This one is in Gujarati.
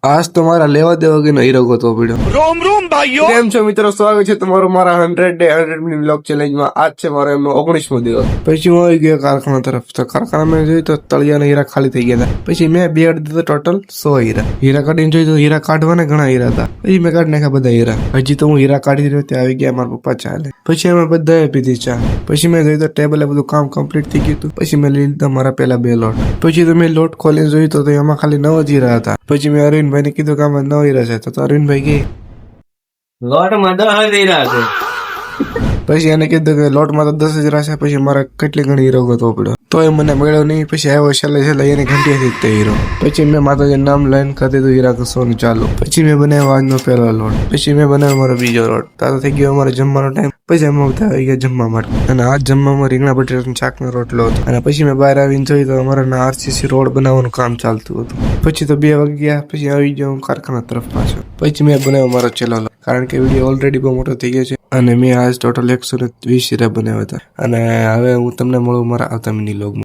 આજ તો મારા લેવા દેવા વગરનો હીરો ગોતવો પડ્યો. रोम रोम भाइयों। કેમ છો મિત્રો, સ્વાગત છે તમારું મારા 100 ડે 100 મિનિટ બ્લોગ ચેલેન્જમાં. આજ છે મારો એમનો 19મો દિવસ. પછી હું આવી ગયો કારખાના તરફ. તો કારખાનામાં જોયું તો તળિયાના હીરા ખાલી થઈ ગયા હતા. પછી મેં બેડ દીધો ટોટલ 100 હીરા કાઢીને જોયું તો હીરા કાઢવાના ઘણા હીરા હતા. પછી મેં કાઢી નાખ્યા બધા હીરા. હજી તો હું હીરા કાઢી રહ્યો ત્યાં આવી ગયા મારા પપ્પા ચાલે. પછી અમે બધાએ પીધી ચા. પછી મેં જોયું તો ટેબલે બધું કામ કમ્પ્લીટ થઈ ગયું હતું. પછી મેં લઈ લીધા મારા પેલા 2 લોટ. પછી તો મેં લોટ ખોલીને જોયું તો એમાં ખાલી 9 જ હીરા હતા. પછી મેં અરવિંદભાઈને કીધું કે આમાં 9 હીરા છે. તો અરવિંદભાઈ કે લોટમાં 10 હીરા છે. પછી એને કીધું કે લોટમાં તો 10 જ રહેશે. પછી મારે કેટલી ઘણી હીરો ગોતવો પડ્યો તો એ મને મળ્યો નહીં. પછી આવ્યો છેલ્લે એને ઘંટીથી જ તે હીરો. પછી મેં માતાજીનું નામ લઈને કરી દીધું હીરા ઘસવાનું ચાલુ. પછી મેં બનાવ્યો આજનો પહેલો લોટ. પછી મેં બનાવ્યો મારો બીજો લોટ. તાતો થઈ ગયો અમારો જમવાનો ટાઈમ. પછી અમે બધા આવી ગયા જમવા માટે. અને આજ જમવામાં રીંગણા બટેટાનો શાકનો રોટલો હતો. અને પછી મેં બહાર આવીને જોયું તો અમારા આરસીસી રોડ બનાવવાનું કામ ચાલતું હતું. પછી તો 2 વાગી ગયા. પછી આવી ગયો હું કારખાના તરફ પાછો. પછી મેં બનાવ્યો મારો છેલ્લો લોટ. કારણ કે વિડીયો ઓલરેડી બહુ મોટો થઈ ગયો છે. અને મેં આજ ટોટલ 120 હીરા બનાવ્યા હતા. અને હવે હું તમને મળું મારા આવતા મિની લોગમાં.